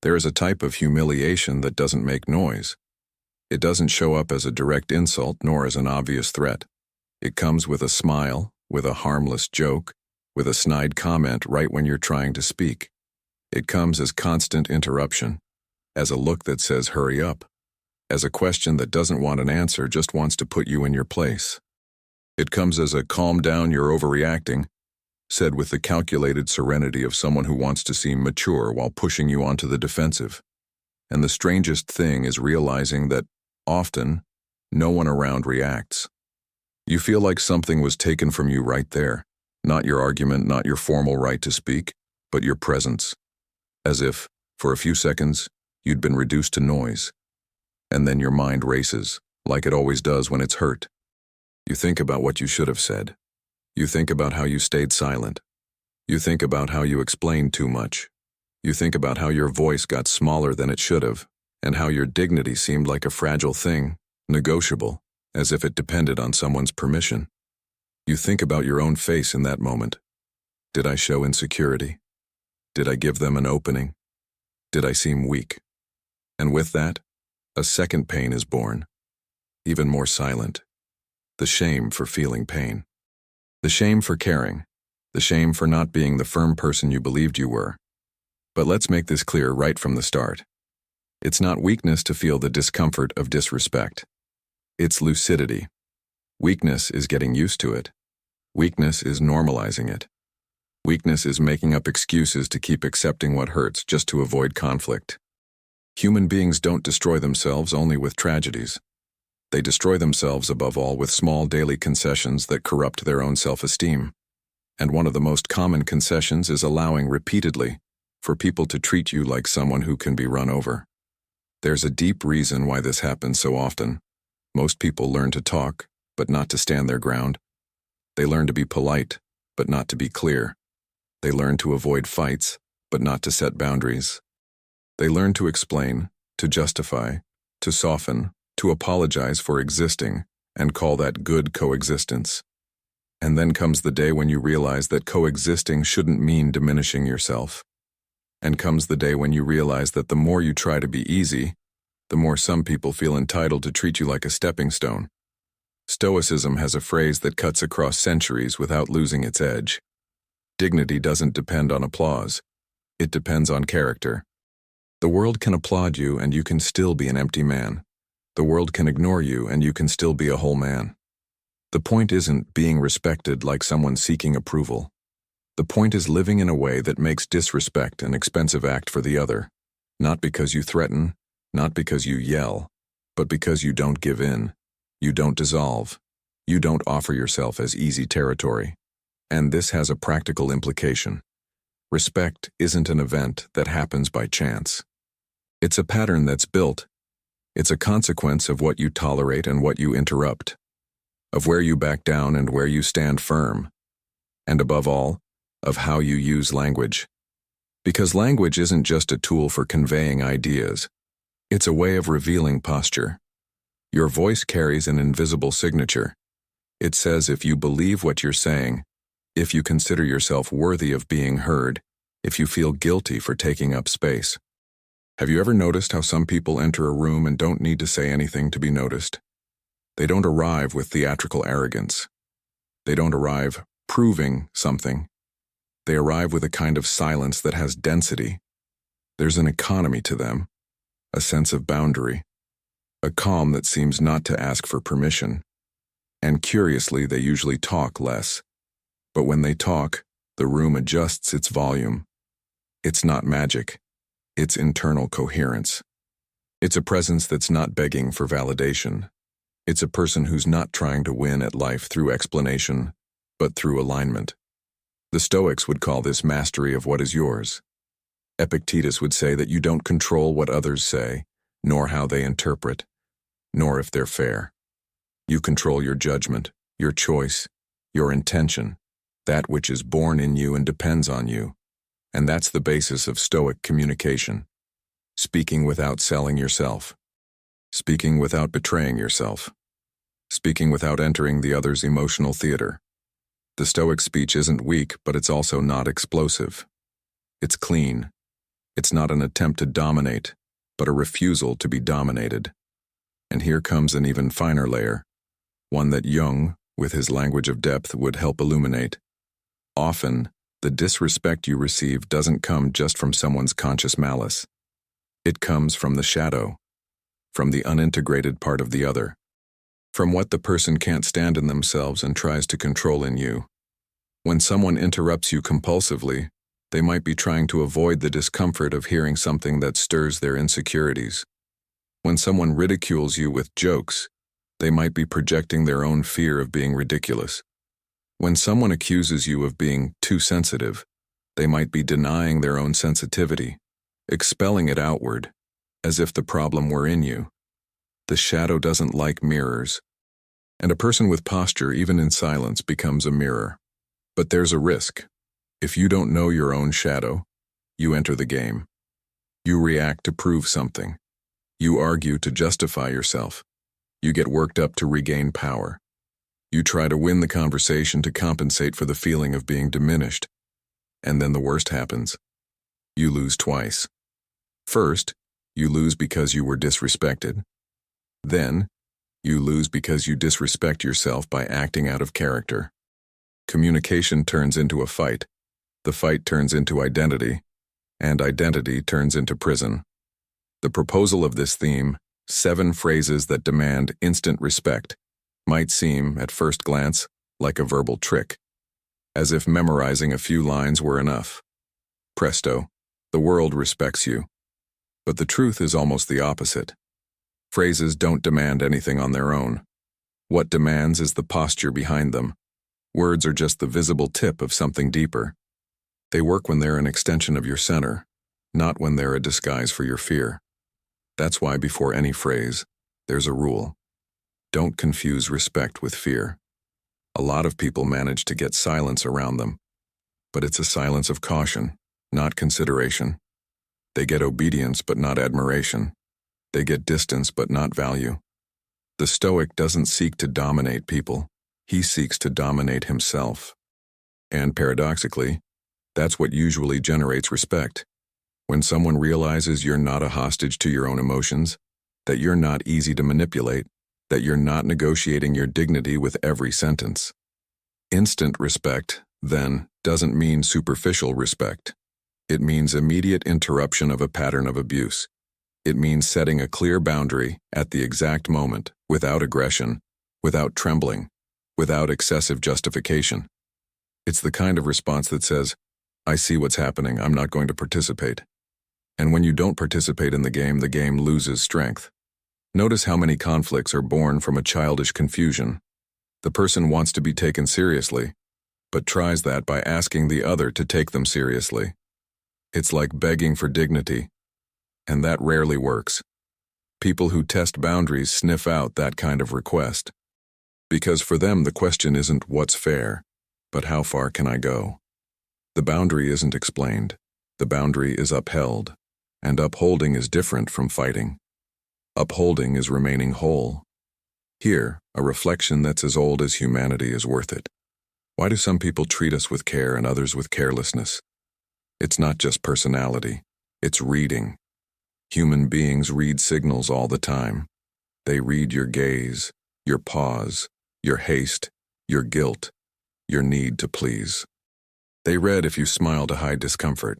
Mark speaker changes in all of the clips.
Speaker 1: There is a type of humiliation that doesn't make noise. It doesn't show up as a direct insult nor as an obvious threat. It comes with a smile, with a harmless joke, with a snide comment right when you're trying to speak. It comes as constant interruption, as a look that says hurry up, as a question that doesn't want an answer, just wants to put you in your place. It comes as a calm down, you're overreacting, said with the calculated serenity of someone who wants to seem mature while pushing you onto the defensive. And the strangest thing is realizing that, often, no one around reacts. You feel like something was taken from you right there, not your argument, not your formal right to speak, but your presence. As if, for a few seconds, you'd been reduced to noise. And then your mind races, like it always does when it's hurt. You think about what you should have said. You think about how you stayed silent. You think about how you explained too much. You think about how your voice got smaller than it should have, and how your dignity seemed like a fragile thing, negotiable, as if it depended on someone's permission. You think about your own face in that moment. Did I show insecurity? Did I give them an opening? Did I seem weak? And with that, a second pain is born, even more silent. The shame for feeling pain. The shame for caring. The shame for not being the firm person you believed you were. But let's make this clear right from the start. It's not weakness to feel the discomfort of disrespect. It's lucidity. Weakness is getting used to it. Weakness is normalizing it. Weakness is making up excuses to keep accepting what hurts just to avoid conflict. Human beings don't destroy themselves only with tragedies. They destroy themselves above all with small daily concessions that corrupt their own self-esteem. And one of the most common concessions is allowing repeatedly for people to treat you like someone who can be run over. There's a deep reason why this happens so often. Most people learn to talk, but not to stand their ground. They learn to be polite, but not to be clear. They learn to avoid fights, but not to set boundaries. They learn to explain, to justify, to soften, to apologize for existing, and call that good coexistence. And then comes the day when you realize that coexisting shouldn't mean diminishing yourself. And comes the day when you realize that the more you try to be easy, the more some people feel entitled to treat you like a stepping stone. Stoicism has a phrase that cuts across centuries without losing its edge. Dignity doesn't depend on applause. It depends on character. The world can applaud you and you can still be an empty man. The world can ignore you and you can still be a whole man. The point isn't being respected like someone seeking approval. The point is living in a way that makes disrespect an expensive act for the other, not because you threaten, not because you yell, but because you don't give in, you don't dissolve, you don't offer yourself as easy territory. And this has a practical implication. Respect isn't an event that happens by chance. It's a pattern that's built. It's a consequence of what you tolerate and what you interrupt, of where you back down and where you stand firm, and above all, of how you use language. Because language isn't just a tool for conveying ideas. It's a way of revealing posture. Your voice carries an invisible signature. It says if you believe what you're saying, if you consider yourself worthy of being heard, if you feel guilty for taking up space. Have you ever noticed how some people enter a room and don't need to say anything to be noticed? They don't arrive with theatrical arrogance. They don't arrive proving something. They arrive with a kind of silence that has density. There's an economy to them, a sense of boundary, a calm that seems not to ask for permission. And curiously, they usually talk less. But when they talk, the room adjusts its volume. It's not magic. It's internal coherence. It's a presence that's not begging for validation. It's a person who's not trying to win at life through explanation, but through alignment. The Stoics would call this mastery of what is yours. Epictetus would say that you don't control what others say, nor how they interpret, nor if they're fair. You control your judgment, your choice, your intention, that which is born in you and depends on you. And that's the basis of Stoic communication. Speaking without selling yourself. Speaking without betraying yourself. Speaking without entering the other's emotional theater. The Stoic speech isn't weak, but it's also not explosive. It's clean. It's not an attempt to dominate, but a refusal to be dominated. And here comes an even finer layer, one that Jung, with his language of depth, would help illuminate. Often, the disrespect you receive doesn't come just from someone's conscious malice. It comes from the shadow, from the unintegrated part of the other, from what the person can't stand in themselves and tries to control in you. When someone interrupts you compulsively, they might be trying to avoid the discomfort of hearing something that stirs their insecurities. When someone ridicules you with jokes, they might be projecting their own fear of being ridiculous. When someone accuses you of being too sensitive, they might be denying their own sensitivity, expelling it outward, as if the problem were in you. The shadow doesn't like mirrors, and a person with posture, even in silence, becomes a mirror. But there's a risk. If you don't know your own shadow, you enter the game. You react to prove something. You argue to justify yourself. You get worked up to regain power. You try to win the conversation to compensate for the feeling of being diminished. And then the worst happens. You lose twice. First, you lose because you were disrespected. Then, you lose because you disrespect yourself by acting out of character. Communication turns into a fight. The fight turns into identity, and identity turns into prison. The proposal of this theme, 7 phrases that demand instant respect, might seem, at first glance, like a verbal trick, as if memorizing a few lines were enough. Presto, the world respects you. But the truth is almost the opposite. Phrases don't demand anything on their own. What demands is the posture behind them. Words are just the visible tip of something deeper. They work when they're an extension of your center, not when they're a disguise for your fear. That's why before any phrase, there's a rule. Don't confuse respect with fear. A lot of people manage to get silence around them, but it's a silence of caution, not consideration. They get obedience but not admiration. They get distance but not value. The Stoic doesn't seek to dominate people. He seeks to dominate himself. And paradoxically, that's what usually generates respect. When someone realizes you're not a hostage to your own emotions, that you're not easy to manipulate, that you're not negotiating your dignity with every sentence. Instant respect, then, doesn't mean superficial respect. It means immediate interruption of a pattern of abuse. It means setting a clear boundary at the exact moment, without aggression, without trembling, without excessive justification. It's the kind of response that says, I see what's happening, I'm not going to participate. And when you don't participate in the game loses strength. Notice how many conflicts are born from a childish confusion. The person wants to be taken seriously, but tries that by asking the other to take them seriously. It's like begging for dignity, and that rarely works. People who test boundaries sniff out that kind of request. Because for them the question isn't what's fair, but how far can I go? The boundary isn't explained. The boundary is upheld, and upholding is different from fighting. Upholding is remaining whole. Here, a reflection that's as old as humanity is worth it. Why do some people treat us with care and others with carelessness? It's not just personality, it's reading. Human beings read signals all the time. They read your gaze, your pause, your haste, your guilt, your need to please. They read if you smile to hide discomfort.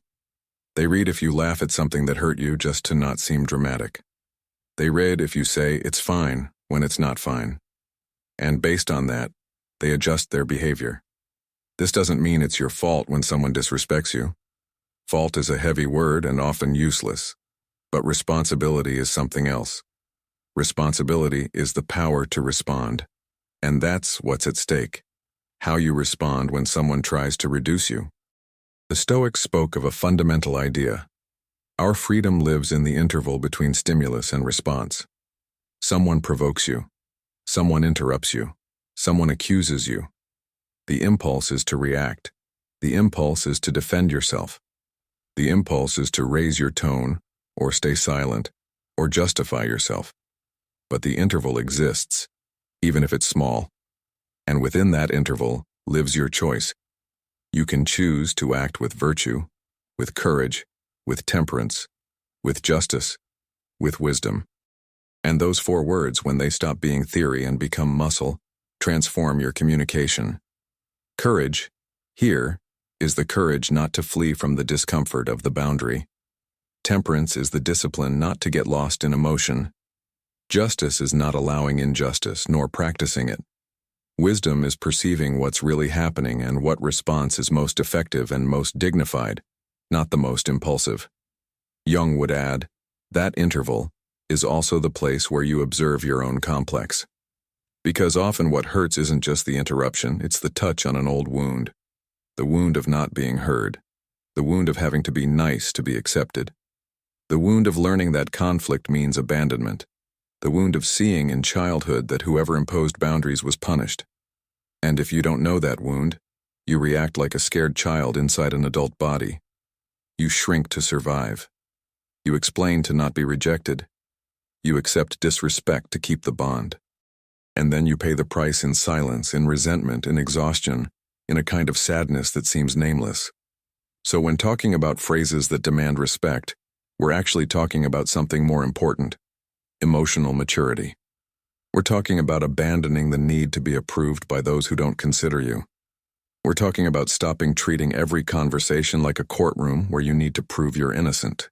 Speaker 1: They read if you laugh at something that hurt you just to not seem dramatic. They read if you say it's fine when it's not fine. And based on that, they adjust their behavior. This doesn't mean it's your fault when someone disrespects you. Fault is a heavy word and often useless. But responsibility is something else. Responsibility is the power to respond. And that's what's at stake. How you respond when someone tries to reduce you. The Stoics spoke of a fundamental idea. Our freedom lives in the interval between stimulus and response. Someone provokes you. Someone interrupts you. Someone accuses you. The impulse is to react. The impulse is to defend yourself. The impulse is to raise your tone, or stay silent, or justify yourself. But the interval exists, even if it's small. And within that interval lives your choice. You can choose to act with virtue, with courage, with temperance, with justice, with wisdom. And those 4 words, when they stop being theory and become muscle, transform your communication. Courage, here, is the courage not to flee from the discomfort of the boundary. Temperance is the discipline not to get lost in emotion. Justice is not allowing injustice nor practicing it. Wisdom is perceiving what's really happening and what response is most effective and most dignified, not the most impulsive. Jung would add, that interval is also the place where you observe your own complex. Because often what hurts isn't just the interruption, it's the touch on an old wound. The wound of not being heard. The wound of having to be nice to be accepted. The wound of learning that conflict means abandonment. The wound of seeing in childhood that whoever imposed boundaries was punished. And if you don't know that wound, you react like a scared child inside an adult body. You shrink to survive. You explain to not be rejected. You accept disrespect to keep the bond. And then you pay the price in silence, in resentment, in exhaustion, in a kind of sadness that seems nameless. So when talking about phrases that demand respect, we're actually talking about something more important: emotional maturity. We're talking about abandoning the need to be approved by those who don't consider you. We're talking about stopping treating every conversation like a courtroom where you need to prove you're innocent.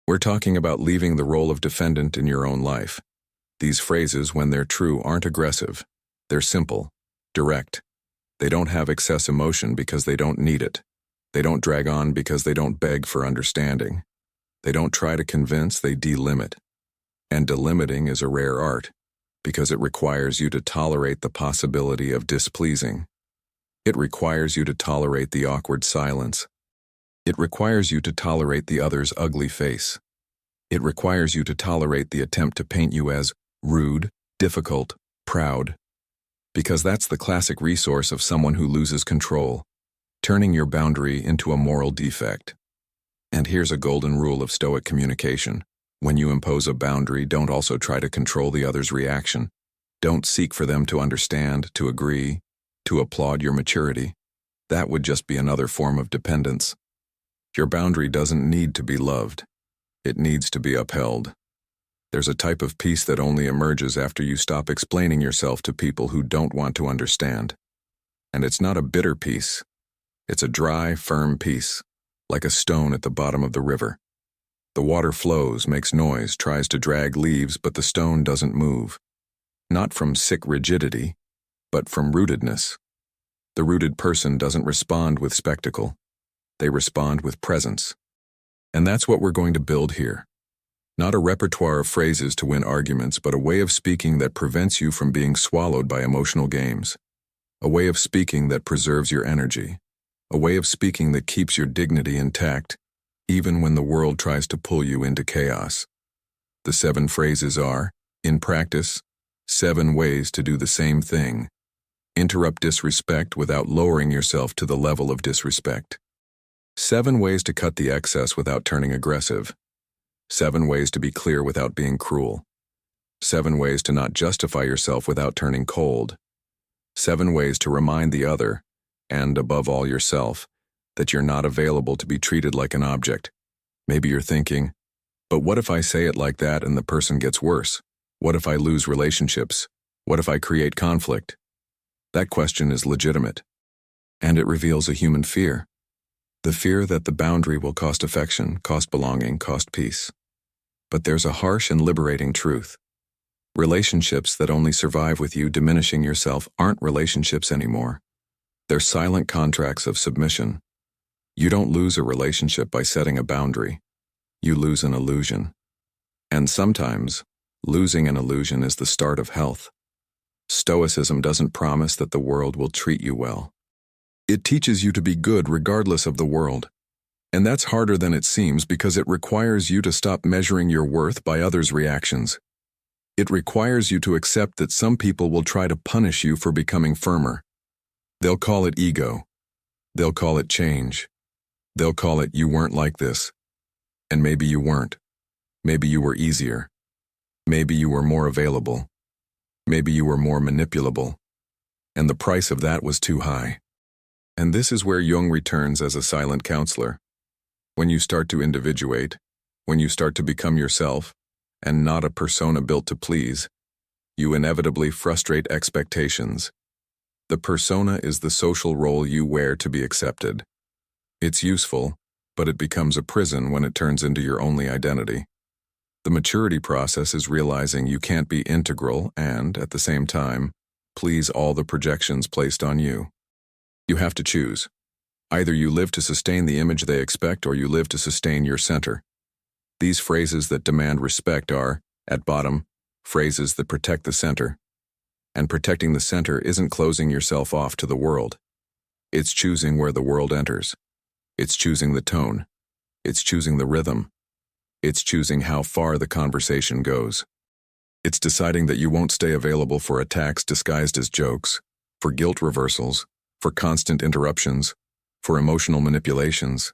Speaker 1: We're talking about leaving the role of defendant in your own life. These phrases, when they're true, aren't aggressive. They're simple, direct. They don't have excess emotion because they don't need it. They don't drag on because they don't beg for understanding. They don't try to convince, they delimit. And delimiting is a rare art, because it requires you to tolerate the possibility of displeasing. It requires you to tolerate the awkward silence. It requires you to tolerate the other's ugly face. It requires you to tolerate the attempt to paint you as rude, difficult, proud. Because that's the classic resource of someone who loses control, turning your boundary into a moral defect. And here's a golden rule of Stoic communication. When you impose a boundary, don't also try to control the other's reaction. Don't seek for them to understand, to agree, to applaud your maturity. That would just be another form of dependence. Your boundary doesn't need to be loved. It needs to be upheld. There's a type of peace that only emerges after you stop explaining yourself to people who don't want to understand. And it's not a bitter peace. It's a dry, firm peace, like a stone at the bottom of the river. The water flows, makes noise, tries to drag leaves, but the stone doesn't move. Not from sick rigidity, but from rootedness. The rooted person doesn't respond with spectacle. They respond with presence. And that's what we're going to build here. Not a repertoire of phrases to win arguments, but a way of speaking that prevents you from being swallowed by emotional games. A way of speaking that preserves your energy. A way of speaking that keeps your dignity intact, even when the world tries to pull you into chaos. The 7 phrases are, in practice, 7 ways to do the same thing. Interrupt disrespect without lowering yourself to the level of disrespect. 7 ways to cut the excess without turning aggressive. 7 ways to be clear without being cruel. 7 ways to not justify yourself without turning cold. 7 ways to remind the other, and above all yourself, that you're not available to be treated like an object. Maybe you're thinking, but what if I say it like that and the person gets worse? What if I lose relationships? What if I create conflict? That question is legitimate, and it reveals a human fear. The fear that the boundary will cost affection, cost belonging, cost peace. But there's a harsh and liberating truth. Relationships that only survive with you diminishing yourself aren't relationships anymore. They're silent contracts of submission. You don't lose a relationship by setting a boundary. You lose an illusion. And sometimes, losing an illusion is the start of health. Stoicism doesn't promise that the world will treat you well. It teaches you to be good regardless of the world. And that's harder than it seems because it requires you to stop measuring your worth by others' reactions. It requires you to accept that some people will try to punish you for becoming firmer. They'll call it ego. They'll call it change. They'll call it you weren't like this. And maybe you weren't. Maybe you were easier. Maybe you were more available. Maybe you were more manipulable. And the price of that was too high. And this is where Jung returns as a silent counselor. When you start to individuate, when you start to become yourself, and not a persona built to please, you inevitably frustrate expectations. The persona is the social role you wear to be accepted. It's useful, but it becomes a prison when it turns into your only identity. The maturity process is realizing you can't be integral and, at the same time, please all the projections placed on you. You have to choose. Either you live to sustain the image they expect or you live to sustain your center. These phrases that demand respect are, at bottom, phrases that protect the center. And protecting the center isn't closing yourself off to the world. It's choosing where the world enters. It's choosing the tone. It's choosing the rhythm. It's choosing how far the conversation goes. It's deciding that you won't stay available for attacks disguised as jokes, for guilt reversals, for constant interruptions, for emotional manipulations.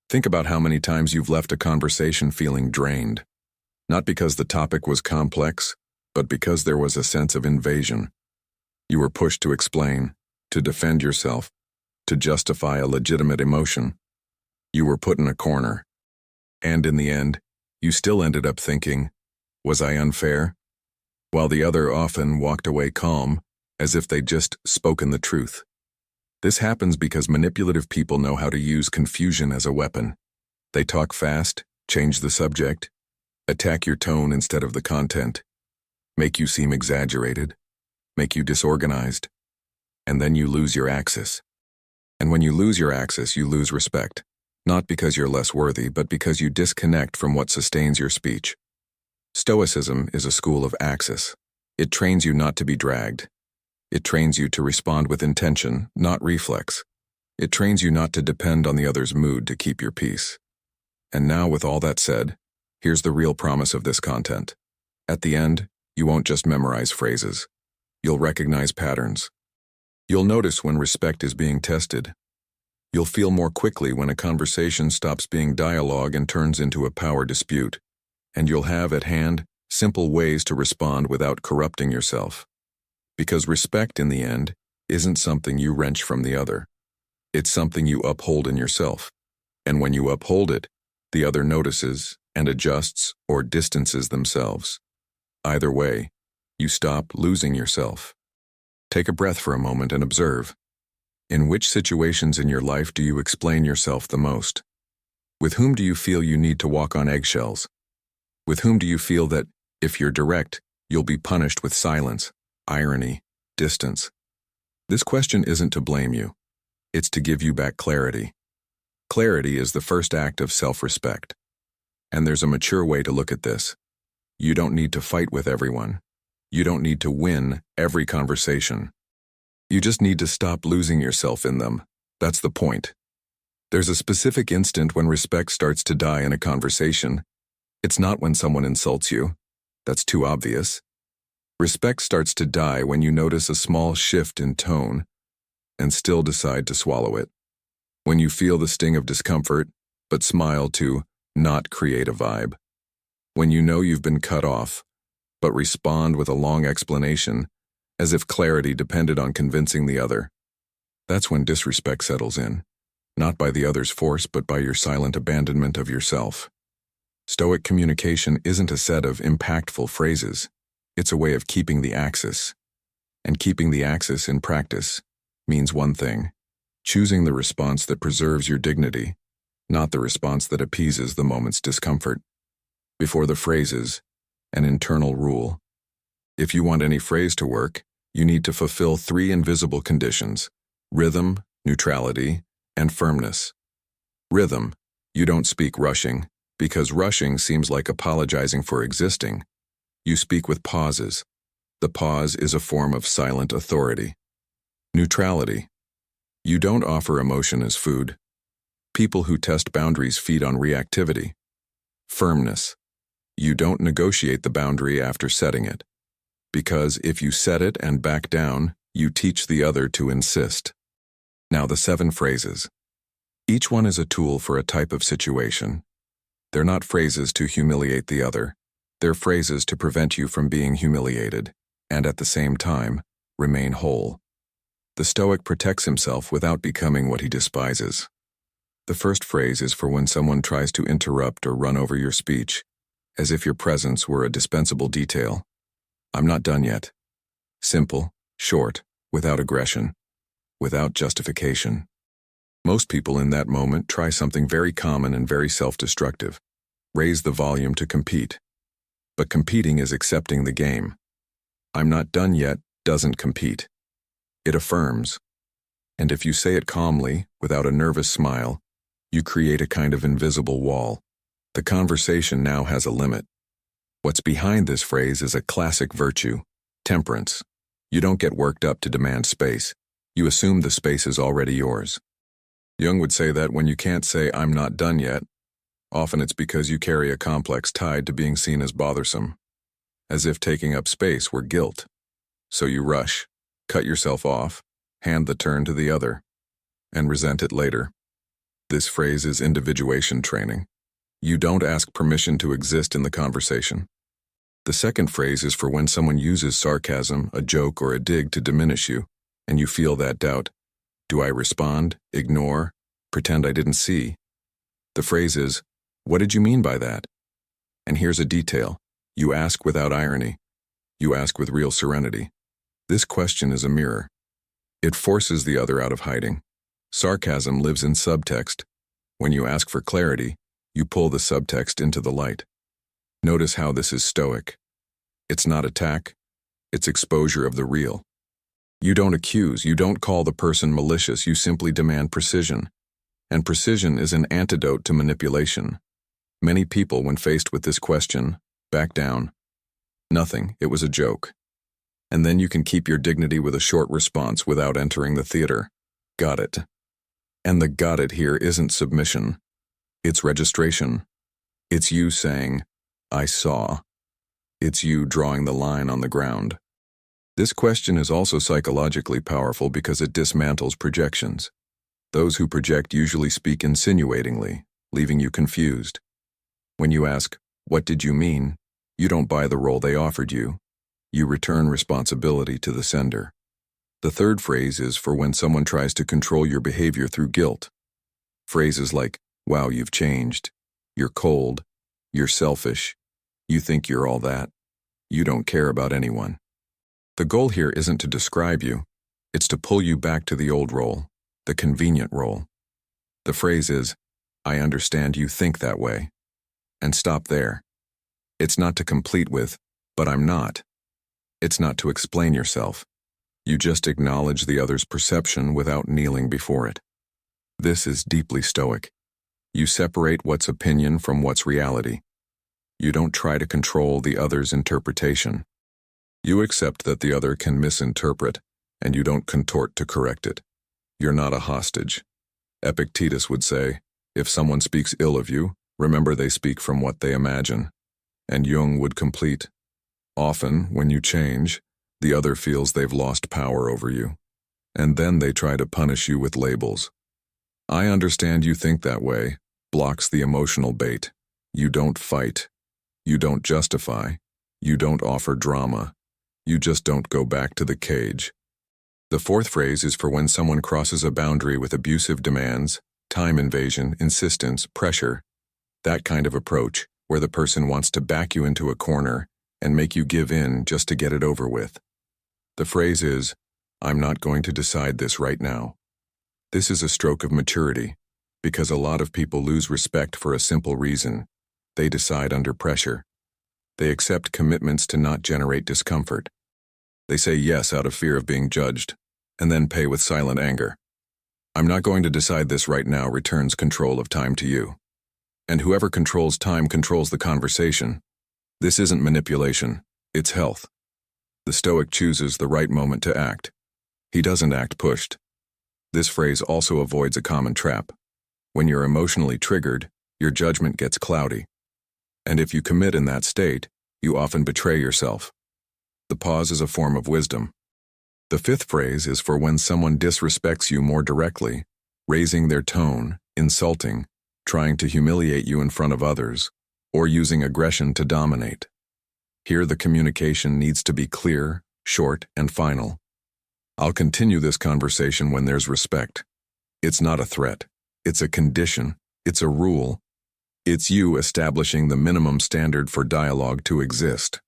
Speaker 1: Think about how many times you've left a conversation feeling drained. Not because the topic was complex, but because there was a sense of invasion. You were pushed to explain, to defend yourself, to justify a legitimate emotion. You were put in a corner. And in the end, you still ended up thinking, was I unfair? While the other often walked away calm, as if they'd just spoken the truth. This happens because manipulative people know how to use confusion as a weapon. They talk fast, change the subject, attack your tone instead of the content, make you seem exaggerated, make you disorganized, and then you lose your axis. And when you lose your axis, you lose respect, not because you're less worthy, but because you disconnect from what sustains your speech. Stoicism is a school of axis. It trains you not to be dragged. It trains you to respond with intention, not reflex. It trains you not to depend on the other's mood to keep your peace. And now, with all that said, here's the real promise of this content. At the end, you won't just memorize phrases. You'll recognize patterns. You'll notice when respect is being tested. You'll feel more quickly when a conversation stops being dialogue and turns into a power dispute. And you'll have at hand simple ways to respond without corrupting yourself. Because respect, in the end, isn't something you wrench from the other. It's something you uphold in yourself. And when you uphold it, the other notices and adjusts or distances themselves. Either way, you stop losing yourself. Take a breath for a moment and observe. In which situations in your life do you explain yourself the most? With whom do you feel you need to walk on eggshells? With whom do you feel that, if you're direct, you'll be punished with silence, irony, distance? This question isn't to blame you. It's to give you back clarity. Clarity is the first act of self-respect. And there's a mature way to look at this. You don't need to fight with everyone. You don't need to win every conversation. You just need to stop losing yourself in them. That's the point. There's a specific instant when respect starts to die in a conversation. It's not when someone insults you. That's too obvious. Respect starts to die when you notice a small shift in tone and still decide to swallow it. When you feel the sting of discomfort, but smile to not create a vibe. When you know you've been cut off, but respond with a long explanation, as if clarity depended on convincing the other. That's when disrespect settles in, not by the other's force, but by your silent abandonment of yourself. Stoic communication isn't a set of impactful phrases. It's a way of keeping the axis. And keeping the axis in practice means one thing: choosing the response that preserves your dignity, not the response that appeases the moment's discomfort. Before the phrases, an internal rule. If you want any phrase to work, you need to fulfill 3 invisible conditions: rhythm, neutrality, and firmness. Rhythm. You don't speak rushing, because rushing seems like apologizing for existing. You speak with pauses. The pause is a form of silent authority. Neutrality. You don't offer emotion as food. People who test boundaries feed on reactivity. Firmness. You don't negotiate the boundary after setting it. Because if you set it and back down, you teach the other to insist. Now the 7 phrases. Each one is a tool for a type of situation. They're not phrases to humiliate the other. They're phrases to prevent you from being humiliated, and at the same time, remain whole. The Stoic protects himself without becoming what he despises. The first phrase is for when someone tries to interrupt or run over your speech, as if your presence were a dispensable detail. I'm not done yet. Simple, short, without aggression, without justification. Most people in that moment try something very common and very self-destructive. Raise the volume to compete. But competing is accepting the game. I'm not done yet doesn't compete. It affirms. And if you say it calmly, without a nervous smile, you create a kind of invisible wall. The conversation now has a limit. What's behind this phrase is a classic virtue, temperance. You don't get worked up to demand space. You assume the space is already yours. Jung would say that when you can't say, I'm not done yet, often it's because you carry a complex tied to being seen as bothersome, as if taking up space were guilt. So you rush, cut yourself off, hand the turn to the other, and resent it later. This phrase is individuation training. You don't ask permission to exist in the conversation. The second phrase is for when someone uses sarcasm, a joke, or a dig to diminish you, and you feel that doubt. Do I respond, ignore, pretend I didn't see? The phrase is, what did you mean by that? And here's a detail. You ask without irony. You ask with real serenity. This question is a mirror. It forces the other out of hiding. Sarcasm lives in subtext. When you ask for clarity, you pull the subtext into the light. Notice how this is stoic. It's not attack, it's exposure of the real. You don't accuse, you don't call the person malicious, you simply demand precision. And precision is an antidote to manipulation. Many people, when faced with this question, back down. Nothing, it was a joke. And then you can keep your dignity with a short response without entering the theater. Got it. And the got it here isn't submission. It's registration. It's you saying, I saw. It's you drawing the line on the ground. This question is also psychologically powerful because it dismantles projections. Those who project usually speak insinuatingly, leaving you confused. When you ask, what did you mean? You don't buy the role they offered you. You return responsibility to the sender. The third phrase is for when someone tries to control your behavior through guilt. Phrases like, wow, you've changed. You're cold. You're selfish. You think you're all that. You don't care about anyone. The goal here isn't to describe you. It's to pull you back to the old role, the convenient role. The phrase is, I understand you think that way. And stop there. It's not to complete with, but I'm not. It's not to explain yourself. You just acknowledge the other's perception without kneeling before it. This is deeply stoic. You separate what's opinion from what's reality. You don't try to control the other's interpretation. You accept that the other can misinterpret, and you don't contort to correct it. You're not a hostage. Epictetus would say, if someone speaks ill of you, remember they speak from what they imagine. And Jung would complete, often, when you change, the other feels they've lost power over you. And then they try to punish you with labels. I understand you think that way, blocks the emotional bait. You don't fight. You don't justify. You don't offer drama. You just don't go back to the cage. The fourth phrase is for when someone crosses a boundary with abusive demands, time invasion, insistence, pressure. That kind of approach, where the person wants to back you into a corner and make you give in just to get it over with. The phrase is, I'm not going to decide this right now. This is a stroke of maturity, because a lot of people lose respect for a simple reason. They decide under pressure. They accept commitments to not generate discomfort. They say yes out of fear of being judged, and then pay with silent anger. I'm not going to decide this right now returns control of time to you. And whoever controls time controls the conversation. This isn't manipulation, it's health. The Stoic chooses the right moment to act. He doesn't act pushed. This phrase also avoids a common trap. When you're emotionally triggered, your judgment gets cloudy. And if you commit in that state, you often betray yourself. The pause is a form of wisdom. The fifth phrase is for when someone disrespects you more directly, raising their tone, insulting, trying to humiliate you in front of others, or using aggression to dominate. Here the communication needs to be clear, short, and final. I'll continue this conversation when there's respect. It's not a threat. It's a condition. It's a rule. It's you establishing the minimum standard for dialogue to exist.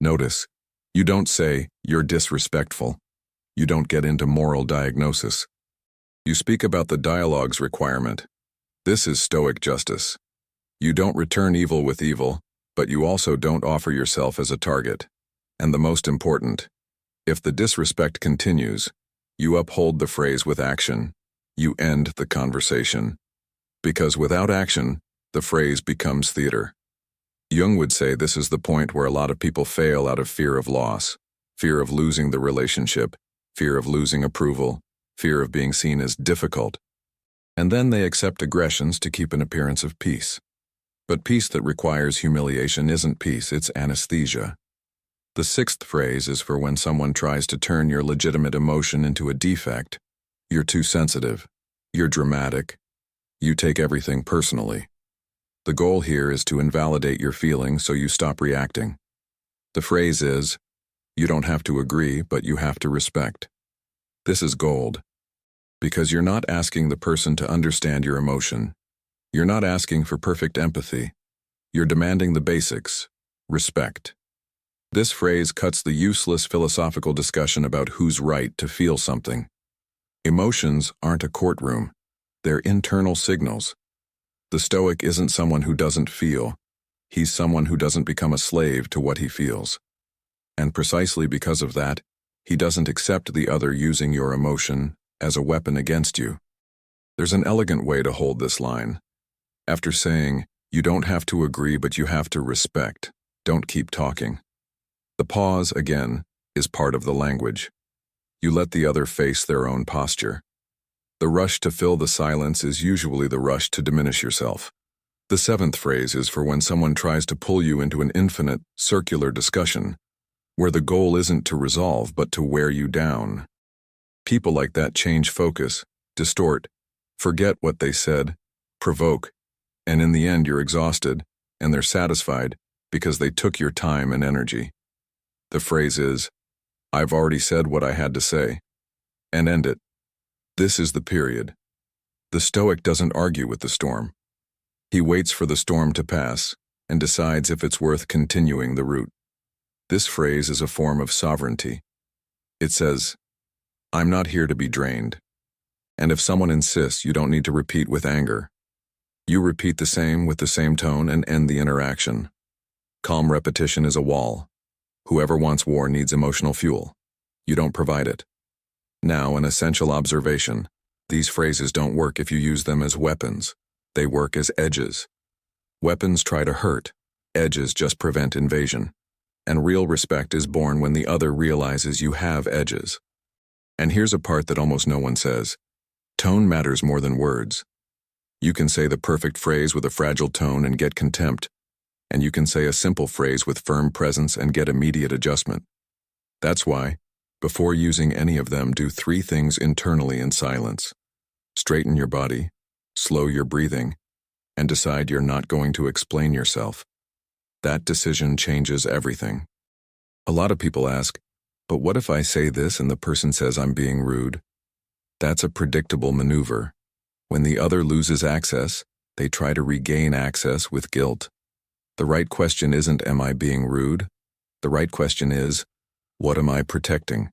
Speaker 1: Notice, you don't say, "You're disrespectful." You don't get into moral diagnosis. You speak about the dialogue's requirement. This is Stoic justice. You don't return evil with evil, but you also don't offer yourself as a target. And the most important, if the disrespect continues, you uphold the phrase with action. You end the conversation. Because without action, the phrase becomes theater. Jung would say this is the point where a lot of people fail out of fear of loss, fear of losing the relationship, fear of losing approval, fear of being seen as difficult. And then they accept aggressions to keep an appearance of peace. But peace that requires humiliation isn't peace, it's anesthesia. The sixth phrase is for when someone tries to turn your legitimate emotion into a defect. You're too sensitive. You're dramatic. You take everything personally. The goal here is to invalidate your feelings so you stop reacting. The phrase is, you don't have to agree, but you have to respect. This is gold. Because you're not asking the person to understand your emotion. You're not asking for perfect empathy. You're demanding the basics, respect. This phrase cuts the useless philosophical discussion about who's right to feel something. Emotions aren't a courtroom. They're internal signals. The Stoic isn't someone who doesn't feel. He's someone who doesn't become a slave to what he feels. And precisely because of that, he doesn't accept the other using your emotion as a weapon against you. There's an elegant way to hold this line. After saying, you don't have to agree, but you have to respect, don't keep talking. The pause, again, is part of the language. You let the other face their own posture. The rush to fill the silence is usually the rush to diminish yourself. The seventh phrase is for when someone tries to pull you into an infinite, circular discussion, where the goal isn't to resolve but to wear you down. People like that change focus, distort, forget what they said, provoke, and in the end you're exhausted, and they're satisfied because they took your time and energy. The phrase is, I've already said what I had to say, and end it. This is the period. The Stoic doesn't argue with the storm. He waits for the storm to pass and decides if it's worth continuing the route. This phrase is a form of sovereignty. It says, I'm not here to be drained. And if someone insists, you don't need to repeat with anger. You repeat the same with the same tone and end the interaction. Calm repetition is a wall. Whoever wants war needs emotional fuel. You don't provide it. Now, an essential observation. These phrases don't work if you use them as weapons. They work as edges. Weapons try to hurt. Edges just prevent invasion. And real respect is born when the other realizes you have edges. And here's a part that almost no one says. Tone matters more than words. You can say the perfect phrase with a fragile tone and get contempt. And you can say a simple phrase with firm presence and get immediate adjustment. That's why, before using any of them, do 3 things internally in silence. Straighten your body, slow your breathing, and decide you're not going to explain yourself. That decision changes everything. A lot of people ask, but what if I say this and the person says I'm being rude? That's a predictable maneuver. When the other loses access, they try to regain access with guilt. The right question isn't, am I being rude? The right question is, what am I protecting?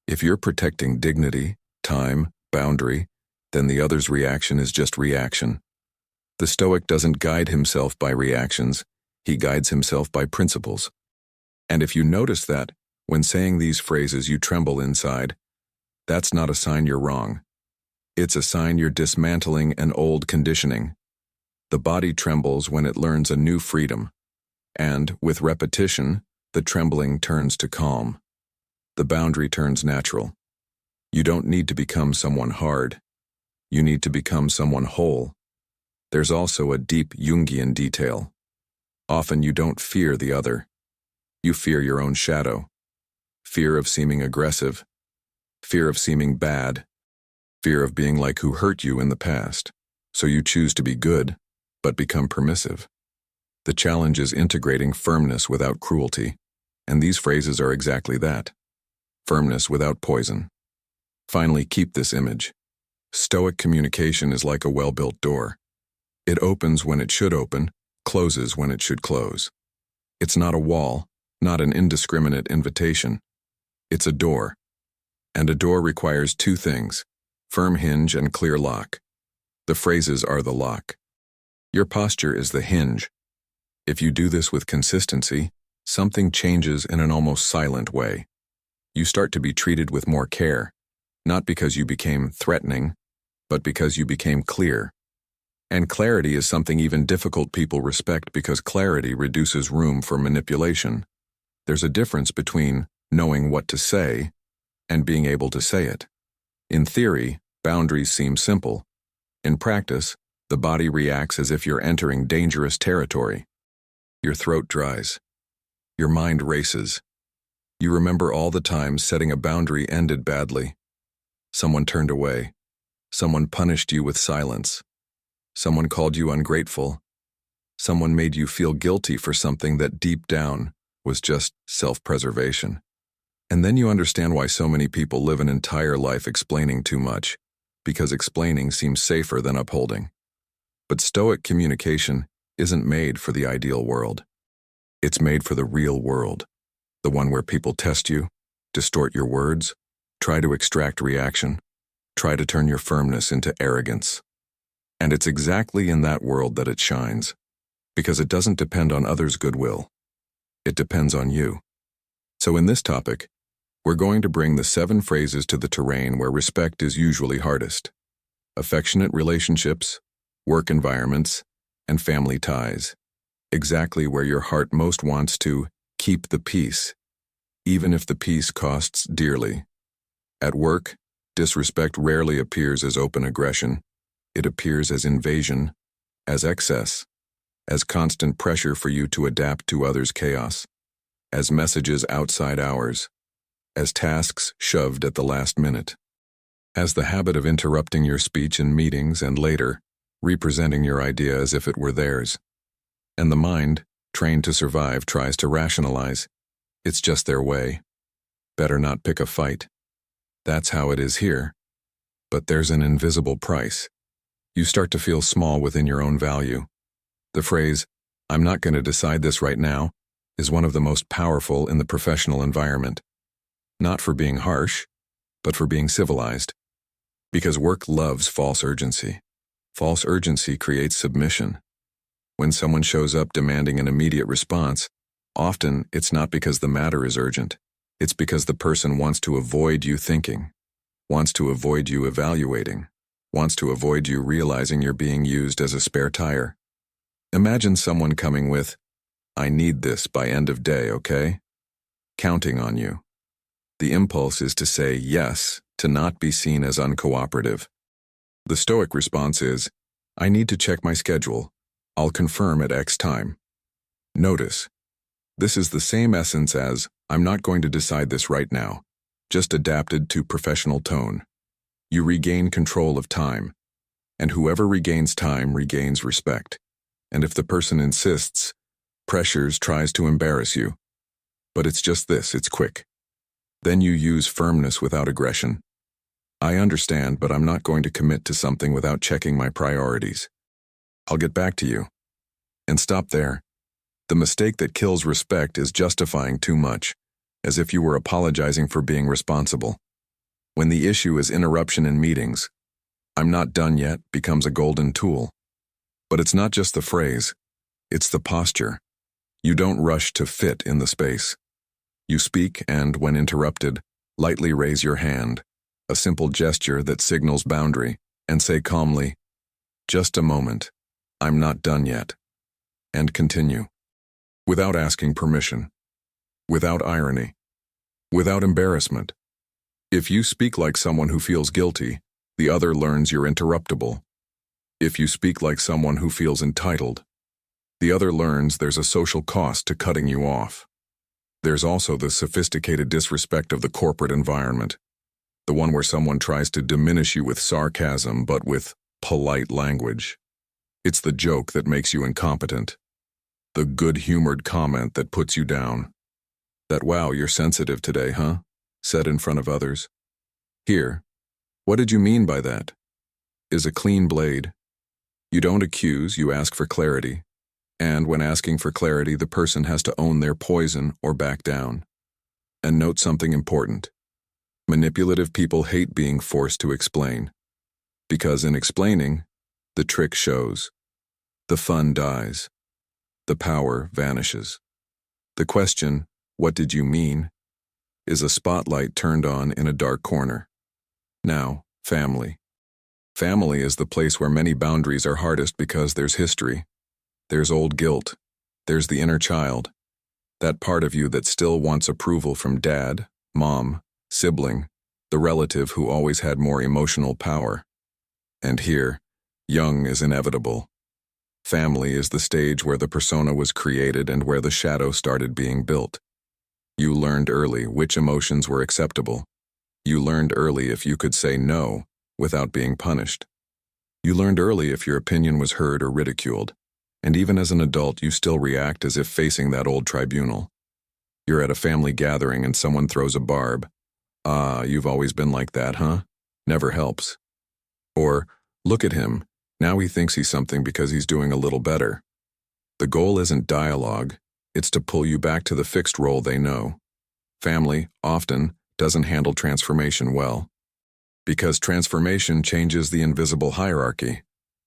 Speaker 1: If you're protecting dignity, time, boundary, then the other's reaction is just reaction. The Stoic doesn't guide himself by reactions, he guides himself by principles. And if you notice that, when saying these phrases you tremble inside, that's not a sign you're wrong. It's a sign you're dismantling an old conditioning. The body trembles when it learns a new freedom. And, with repetition, the trembling turns to calm. The boundary turns natural. You don't need to become someone hard. You need to become someone whole. There's also a deep Jungian detail. Often you don't fear the other. You fear your own shadow. Fear of seeming aggressive. Fear of seeming bad. Fear of being like who hurt you in the past. So you choose to be good, but become permissive. The challenge is integrating firmness without cruelty. And these phrases are exactly that. Firmness without poison. Finally, keep this image. Stoic communication is like a well-built door. It opens when it should open, closes when it should close. It's not a wall, not an indiscriminate invitation. It's a door. And a door requires two things: firm hinge and clear lock. The phrases are the lock. Your posture is the hinge. If you do this with consistency, something changes in an almost silent way. You start to be treated with more care, not because you became threatening, but because you became clear. And clarity is something even difficult people respect because clarity reduces room for manipulation. There's a difference between knowing what to say and being able to say it. In theory, boundaries seem simple. In practice, the body reacts as if you're entering dangerous territory. Your throat dries. Your mind races. You remember all the times setting a boundary ended badly. Someone turned away. Someone punished you with silence. Someone called you ungrateful. Someone made you feel guilty for something that deep down was just self-preservation. And then you understand why so many people live an entire life explaining too much, because explaining seems safer than upholding. But Stoic communication isn't made for the ideal world. It's made for the real world, the one where people test you, distort your words, try to extract reaction, try to turn your firmness into arrogance. And it's exactly in that world that it shines, because it doesn't depend on others' goodwill. It depends on you. So in this topic, we're going to bring the 7 phrases to the terrain where respect is usually hardest: affectionate relationships, work environments, and family ties. Exactly where your heart most wants to keep the peace, even if the peace costs dearly. At work, disrespect rarely appears as open aggression. It appears as invasion, as excess, as constant pressure for you to adapt to others' chaos, as messages outside hours, as tasks shoved at the last minute, as the habit of interrupting your speech in meetings and later representing your idea as if it were theirs. And the mind, trained to survive, tries to rationalize. It's just their way. Better not pick a fight. That's how it is here. But there's an invisible price. You start to feel small within your own value. The phrase, "I'm not going to decide this right now," is one of the most powerful in the professional environment. Not for being harsh, but for being civilized. Because work loves false urgency. False urgency creates submission. When someone shows up demanding an immediate response, often it's not because the matter is urgent. It's because the person wants to avoid you thinking, wants to avoid you evaluating, wants to avoid you realizing you're being used as a spare tire. Imagine someone coming with, "I need this by end of day, okay?" Counting on you. The impulse is to say yes, to not be seen as uncooperative. The Stoic response is, "I need to check my schedule. I'll confirm at X time." Notice, this is the same essence as, "I'm not going to decide this right now," just adapted to professional tone. You regain control of time, and whoever regains time regains respect. And if the person insists, pressures, tries to embarrass you. But it's just this, it's quick. Then you use firmness without aggression. "I understand, but I'm not going to commit to something without checking my priorities. I'll get back to you." And stop there. The mistake that kills respect is justifying too much, as if you were apologizing for being responsible. When the issue is interruption in meetings, "I'm not done yet" becomes a golden tool. But it's not just the phrase, it's the posture. You don't rush to fit in the space. You speak and, when interrupted, lightly raise your hand, a simple gesture that signals boundary, and say calmly, "Just a moment, I'm not done yet," and continue. Without asking permission, without irony, without embarrassment. If you speak like someone who feels guilty, the other learns you're interruptible. If you speak like someone who feels entitled, the other learns there's a social cost to cutting you off. There's also the sophisticated disrespect of the corporate environment, the one where someone tries to diminish you with sarcasm but with polite language. It's the joke that makes you incompetent, the good-humored comment that puts you down. That "Wow, you're sensitive today, huh?" said in front of others. Here, what did you mean by that? is a clean blade. You don't accuse, you ask for clarity. And when asking for clarity, the person has to own their poison or back down. And note something important. Manipulative people hate being forced to explain. Because in explaining, the trick shows. The fun dies. The power vanishes. The question, "What did you mean?" is a spotlight turned on in a dark corner. Now, family. Family is the place where many boundaries are hardest because there's history. There's old guilt. There's the inner child. That part of you that still wants approval from dad, mom, sibling, the relative who always had more emotional power. And here, young is inevitable. Family is the stage where the persona was created and where the shadow started being built. You learned early which emotions were acceptable. You learned early if you could say no without being punished. You learned early if your opinion was heard or ridiculed. And even as an adult, you still react as if facing that old tribunal. You're at a family gathering and someone throws a barb. "Ah, you've always been like that, huh?" Never helps. Or, "Look at him. Now he thinks he's something because he's doing a little better." The goal isn't dialogue. It's to pull you back to the fixed role they know. Family, often, doesn't handle transformation well. Because transformation changes the invisible hierarchy.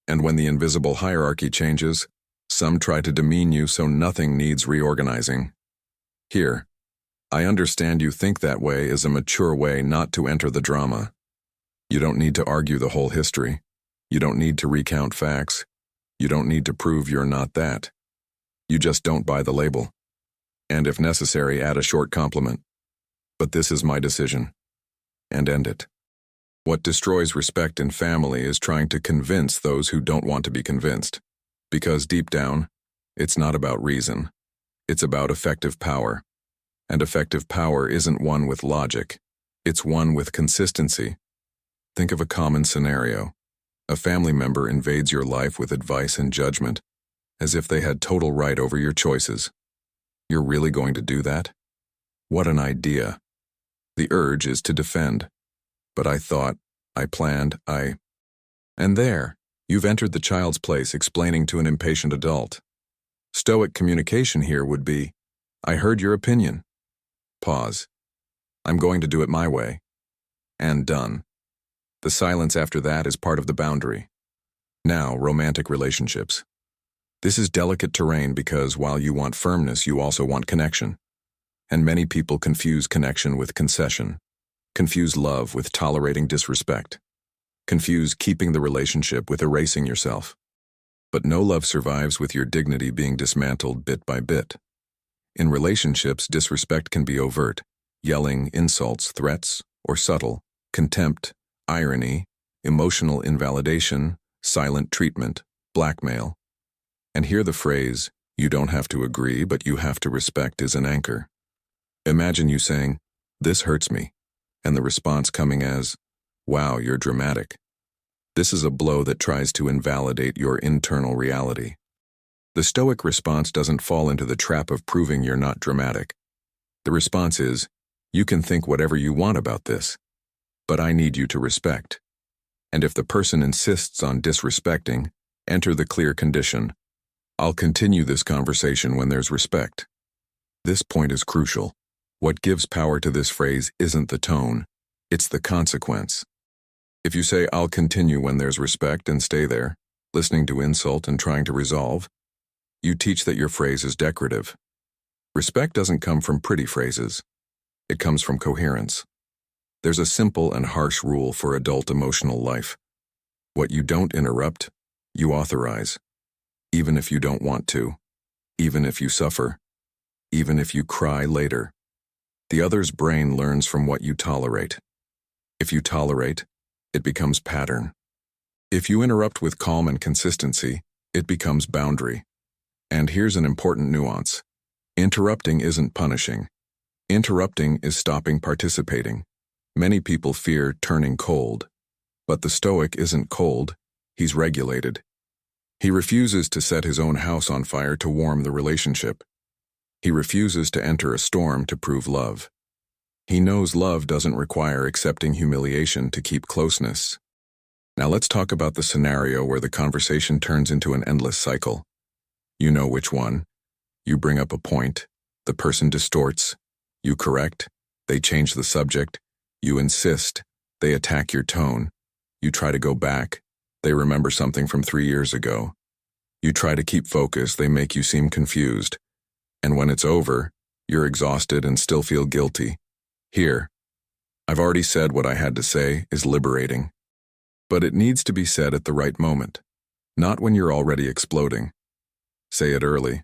Speaker 1: And when the invisible hierarchy changes, some try to demean you so nothing needs reorganizing. Here, I understand you think that way is a mature way not to enter the drama. You don't need to argue the whole history. You don't need to recount facts. You don't need to prove you're not that. You just don't buy the label. And if necessary, add a short compliment. "But this is my decision." And end it. What destroys respect in family is trying to convince those who don't want to be convinced. Because deep down, it's not about reason. It's about effective power. And effective power isn't one with logic. It's one with consistency. Think of a common scenario. A family member invades your life with advice and judgment, as if they had total right over your choices. You're really going to do that? What an idea. The urge is to defend. But I thought, I planned, And there, you've entered the child's place explaining to an impatient adult. Stoic communication here would be, "I heard your opinion." Pause. "I'm going to do it my way." And done. The silence after that is part of the boundary. Now, romantic relationships. This is delicate terrain because while you want firmness, you also want connection. And many people confuse connection with concession. Confuse love with tolerating disrespect. Confuse keeping the relationship with erasing yourself. But no love survives with your dignity being dismantled bit by bit. In relationships, disrespect can be overt, yelling, insults, threats, or subtle, contempt, irony, emotional invalidation, silent treatment, blackmail. And here the phrase, "You don't have to agree, but you have to respect," is an anchor. Imagine you saying, "This hurts me," and the response coming as, "Wow, you're dramatic." This is a blow that tries to invalidate your internal reality. The Stoic response doesn't fall into the trap of proving you're not dramatic. The response is, "You can think whatever you want about this, but I need you to respect." And if the person insists on disrespecting, enter the clear condition, "I'll continue this conversation when there's respect." This point is crucial. What gives power to this phrase isn't the tone, it's the consequence. If you say, "I'll continue when there's respect," and stay there, listening to insult and trying to resolve, you teach that your phrase is decorative. Respect doesn't come from pretty phrases. It comes from coherence. There's a simple and harsh rule for adult emotional life. What you don't interrupt, you authorize. Even if you don't want to. Even if you suffer. Even if you cry later. The other's brain learns from what you tolerate. If you tolerate, it becomes pattern. If you interrupt with calm and consistency, it becomes boundary. And here's an important nuance. Interrupting isn't punishing. Interrupting is stopping participating. Many people fear turning cold. But the Stoic isn't cold, he's regulated. He refuses to set his own house on fire to warm the relationship. He refuses to enter a storm to prove love. He knows love doesn't require accepting humiliation to keep closeness. Now let's talk about the scenario where the conversation turns into an endless cycle. You know which one. You bring up a point, the person distorts, you correct, they change the subject, you insist, they attack your tone, you try to go back, they remember something from 3 years ago. You try to keep focus, they make you seem confused. And when it's over, you're exhausted and still feel guilty. Here, I've already said what I had to say is liberating. But it needs to be said at the right moment, not when you're already exploding. Say it early.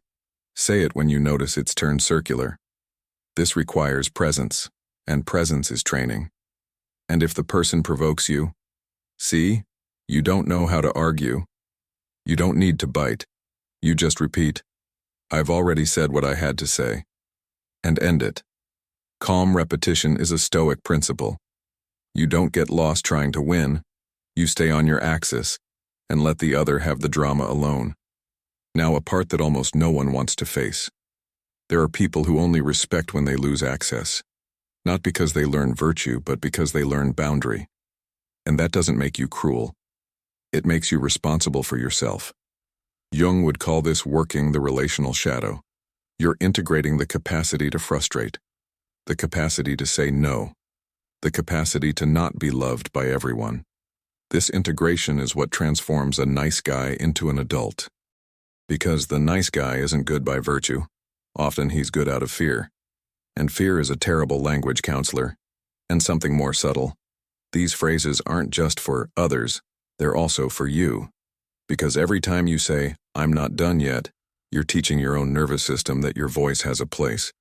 Speaker 1: Say it when you notice it's turned circular. This requires presence, and presence is training. And if the person provokes you, see, you don't know how to argue. You don't need to bite. You just repeat, I've already said what I had to say. And end it. Calm repetition is a Stoic principle. You don't get lost trying to win. You stay on your axis and let the other have the drama alone. Now, a part that almost no one wants to face. There are people who only respect when they lose access, not because they learn virtue, but because they learn boundary. And that doesn't make you cruel. It makes you responsible for yourself. Jung would call this working the relational shadow. You're integrating the capacity to frustrate, the capacity to say no, the capacity to not be loved by everyone. This integration is what transforms a nice guy into an adult. Because the nice guy isn't good by virtue. Often he's good out of fear. And fear is a terrible language counselor. And something more subtle. These phrases aren't just for others, they're also for you. Because every time you say, I'm not done yet, you're teaching your own nervous system that your voice has a place.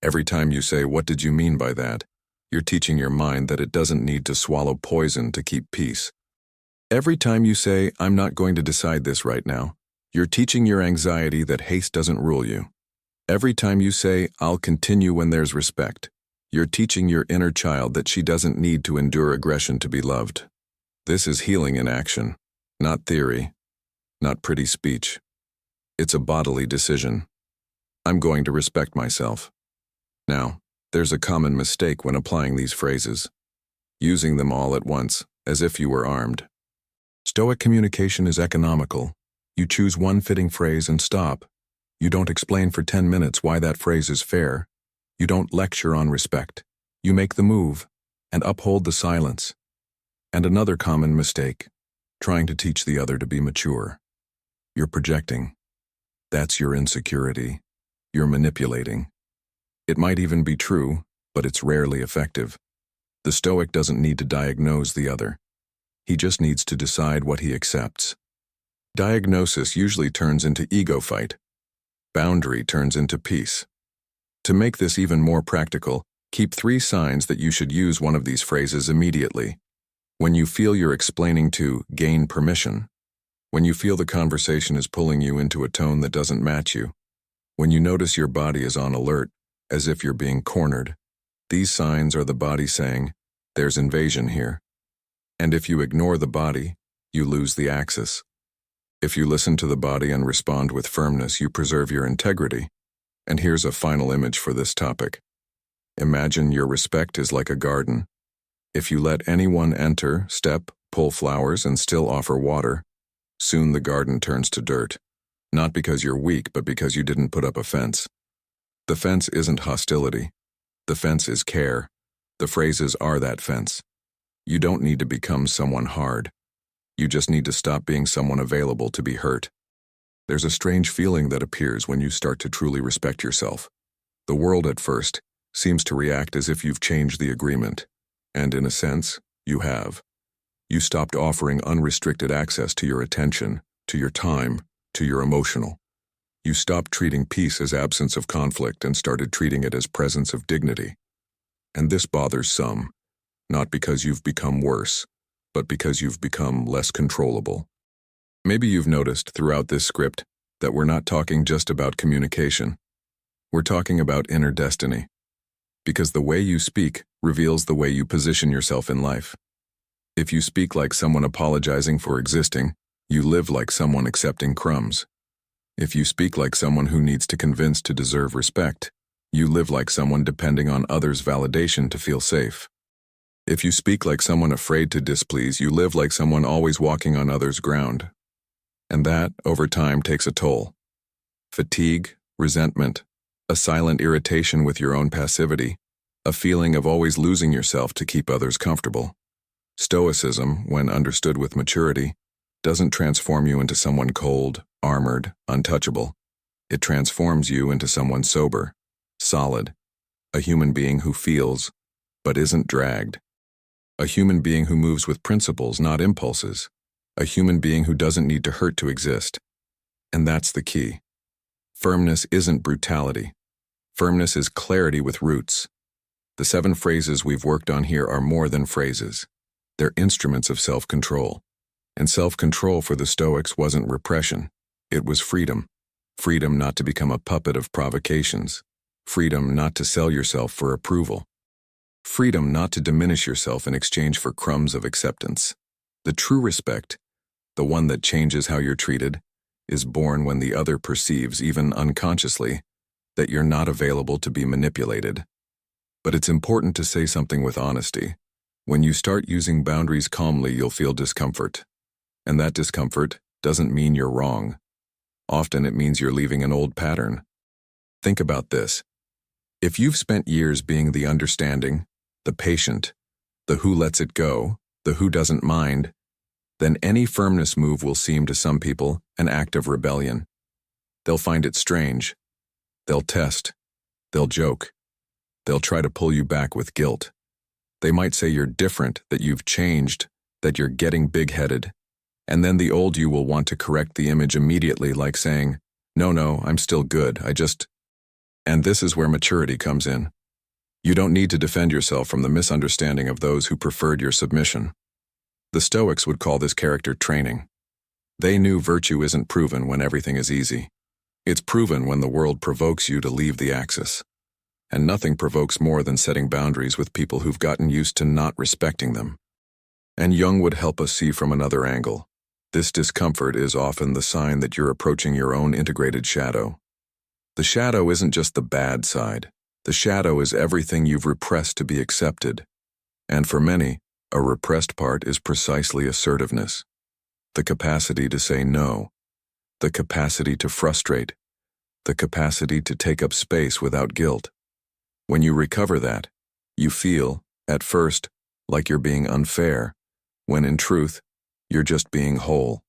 Speaker 1: Every time you say, what did you mean by that? You're teaching your mind that it doesn't need to swallow poison to keep peace. Every time you say, I'm not going to decide this right now, you're teaching your anxiety that haste doesn't rule you. Every time you say, I'll continue when there's respect, you're teaching your inner child that she doesn't need to endure aggression to be loved. This is healing in action, not theory, not pretty speech. It's a bodily decision. I'm going to respect myself. Now, there's a common mistake when applying these phrases, using them all at once, as if you were armed. Stoic communication is economical. You choose one fitting phrase and stop. You don't explain for 10 minutes why that phrase is fair. You don't lecture on respect. You make the move and uphold the silence. And another common mistake, trying to teach the other to be mature. You're projecting. That's your insecurity. You're manipulating. It might even be true, but it's rarely effective. The Stoic doesn't need to diagnose the other. He just needs to decide what he accepts. Diagnosis usually turns into ego fight. Boundary turns into peace. To make this even more practical, keep 3 signs that you should use one of these phrases immediately. When you feel you're explaining to gain permission. When you feel the conversation is pulling you into a tone that doesn't match you. When you notice your body is on alert, as if you're being cornered. These signs are the body saying, there's invasion here. And if you ignore the body, you lose the axis. If you listen to the body and respond with firmness, you preserve your integrity. And here's a final image for this topic. Imagine your respect is like a garden. If you let anyone enter, step, pull flowers, and still offer water, soon the garden turns to dirt. Not because you're weak, but because you didn't put up a fence. The fence isn't hostility. The fence is care. The phrases are that fence. You don't need to become someone hard. You just need to stop being someone available to be hurt. There's a strange feeling that appears when you start to truly respect yourself. The world at first seems to react as if you've changed the agreement. And in a sense, you have. You stopped offering unrestricted access to your attention, to your time, to your emotional. You stopped treating peace as absence of conflict and started treating it as presence of dignity. And this bothers some, not because you've become worse, but because you've become less controllable. Maybe you've noticed throughout this script that we're not talking just about communication. We're talking about inner destiny. Because the way you speak reveals the way you position yourself in life. If you speak like someone apologizing for existing, you live like someone accepting crumbs. If you speak like someone who needs to convince to deserve respect, you live like someone depending on others' validation to feel safe. If you speak like someone afraid to displease, you live like someone always walking on others' ground. And that, over time, takes a toll. Fatigue, resentment, a silent irritation with your own passivity, a feeling of always losing yourself to keep others comfortable. Stoicism, when understood with maturity, doesn't transform you into someone cold, armored, untouchable. It transforms you into someone sober, solid, a human being who feels, but isn't dragged. A human being who moves with principles, not impulses. A human being who doesn't need to hurt to exist. And that's the key. Firmness isn't brutality. Firmness is clarity with roots. The 7 phrases we've worked on here are more than phrases. They're instruments of self-control. And self-control for the Stoics wasn't repression. It was freedom. Freedom not to become a puppet of provocations. Freedom not to sell yourself for approval. Freedom not to diminish yourself in exchange for crumbs of acceptance. The true respect, the one that changes how you're treated, is born when the other perceives, even unconsciously, that you're not available to be manipulated. But it's important to say something with honesty. When you start using boundaries calmly, you'll feel discomfort. And that discomfort doesn't mean you're wrong. Often it means you're leaving an old pattern. Think about this. If you've spent years being the understanding, the patient, the who lets it go, the who doesn't mind, then any firmness move will seem to some people an act of rebellion. They'll find it strange. They'll test. They'll joke. They'll try to pull you back with guilt. They might say you're different, that you've changed, that you're getting big-headed. And then the old you will want to correct the image immediately, like saying, no, I'm still good, And this is where maturity comes in. You don't need to defend yourself from the misunderstanding of those who preferred your submission. The Stoics would call this character training. They knew virtue isn't proven when everything is easy. It's proven when the world provokes you to leave the axis. And nothing provokes more than setting boundaries with people who've gotten used to not respecting them. And Jung would help us see from another angle. This discomfort is often the sign that you're approaching your own integrated shadow. The shadow isn't just the bad side. The shadow is everything you've repressed to be accepted. And for many, a repressed part is precisely assertiveness. The capacity to say no. The capacity to frustrate. The capacity to take up space without guilt. When you recover that, you feel, at first, like you're being unfair, when in truth, you're just being whole.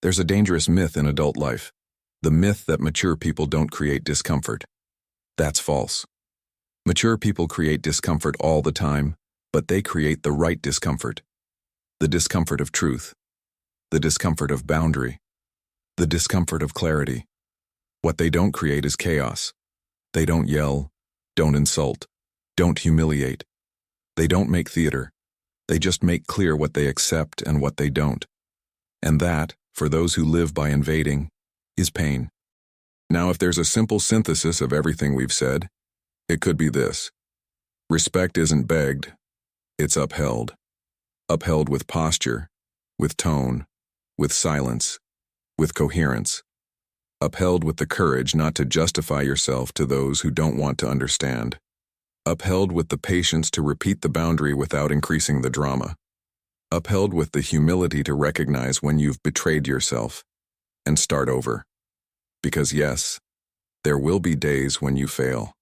Speaker 1: There's a dangerous myth in adult life. The myth that mature people don't create discomfort. That's false. Mature people create discomfort all the time, but they create the right discomfort. The discomfort of truth. The discomfort of boundary. The discomfort of clarity. What they don't create is chaos. They don't yell, don't insult, don't humiliate. They don't make theater. They just make clear what they accept and what they don't. And that, for those who live by invading, is pain. Now, if there's a simple synthesis of everything we've said, it could be this. Respect isn't begged, it's upheld. Upheld with posture, with tone, with silence, with coherence. Upheld with the courage not to justify yourself to those who don't want to understand. Upheld with the patience to repeat the boundary without increasing the drama. Upheld with the humility to recognize when you've betrayed yourself and start over. Because yes, there will be days when you fail.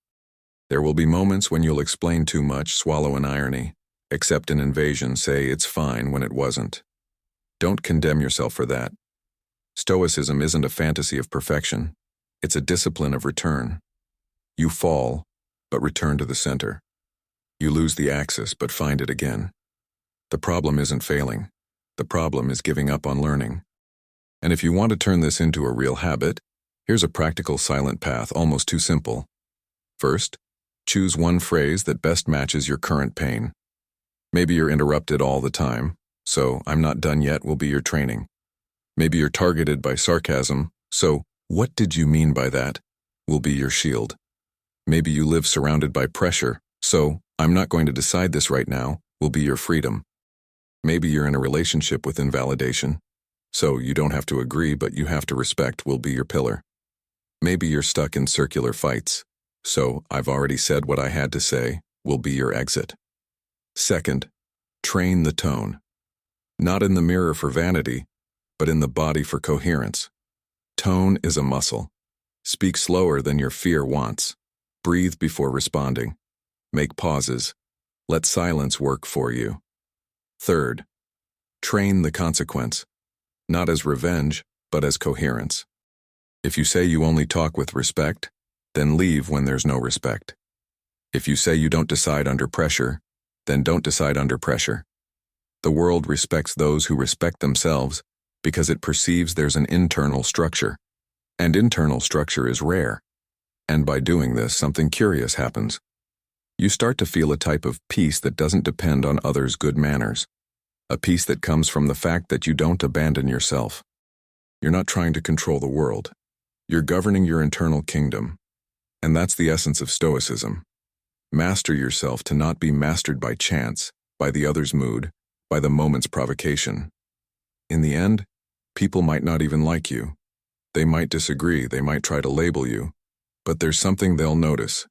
Speaker 1: There will be moments when you'll explain too much, swallow an irony, accept an invasion, say it's fine when it wasn't. Don't condemn yourself for that. Stoicism isn't a fantasy of perfection. It's a discipline of return. You fall, but return to the center. You lose the axis, but find it again. The problem isn't failing. The problem is giving up on learning. And if you want to turn this into a real habit, here's a practical silent path, almost too simple. First, choose one phrase that best matches your current pain. Maybe you're interrupted all the time, so "I'm not done yet" will be your training. Maybe you're targeted by sarcasm, so "what did you mean by that" will be your shield. Maybe you live surrounded by pressure, so "I'm not going to decide this right now" will be your freedom. Maybe you're in a relationship with invalidation, so "you don't have to agree but you have to respect" will be your pillar. Maybe you're stuck in circular fights, so "I've already said what I had to say" will be your exit. Second, train the tone. Not in the mirror for vanity, but in the body for coherence. Tone is a muscle. Speak slower than your fear wants. Breathe before responding. Make pauses. Let silence work for you. Third, train the consequence. Not as revenge, but as coherence. If you say you only talk with respect, then leave when there's no respect. If you say you don't decide under pressure, then don't decide under pressure. The world respects those who respect themselves because it perceives there's an internal structure. And internal structure is rare. And by doing this, something curious happens. You start to feel a type of peace that doesn't depend on others' good manners. A peace that comes from the fact that you don't abandon yourself. You're not trying to control the world. You're governing your internal kingdom. And that's the essence of Stoicism. Master yourself to not be mastered by chance, by the other's mood, by the moment's provocation. In the end, people might not even like you. They might disagree, they might try to label you, but there's something they'll notice.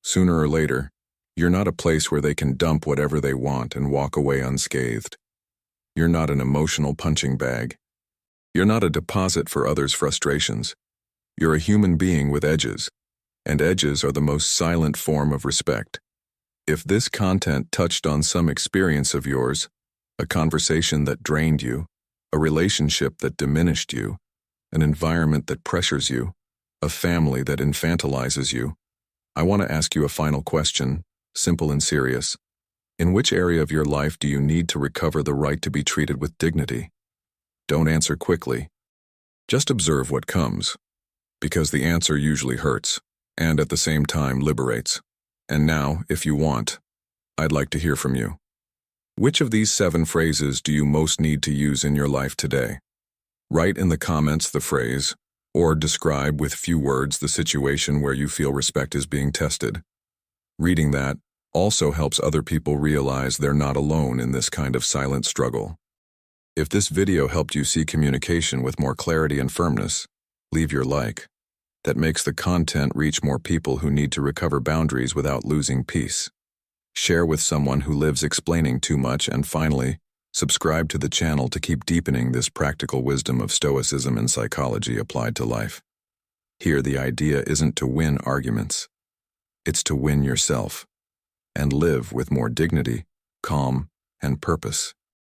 Speaker 1: Sooner or later, you're not a place where they can dump whatever they want and walk away unscathed. You're not an emotional punching bag. You're not a deposit for others' frustrations. You're a human being with edges, and edges are the most silent form of respect. If this content touched on some experience of yours, a conversation that drained you, a relationship that diminished you, an environment that pressures you, a family that infantilizes you, I want to ask you a final question, simple and serious. In which area of your life do you need to recover the right to be treated with dignity? Don't answer quickly. Just observe what comes, because the answer usually hurts, and at the same time liberates. And now, if you want, I'd like to hear from you. Which of these 7 phrases do you most need to use in your life today? Write in the comments the phrase, or describe with few words the situation where you feel respect is being tested. Reading that also helps other people realize they're not alone in this kind of silent struggle. If this video helped you see communication with more clarity and firmness, leave your like. That makes the content reach more people who need to recover boundaries without losing peace. Share with someone who lives explaining too much, and finally, subscribe to the channel to keep deepening this practical wisdom of Stoicism and psychology applied to life. Here, the idea isn't to win arguments. It's to win yourself and live with more dignity, calm, and purpose.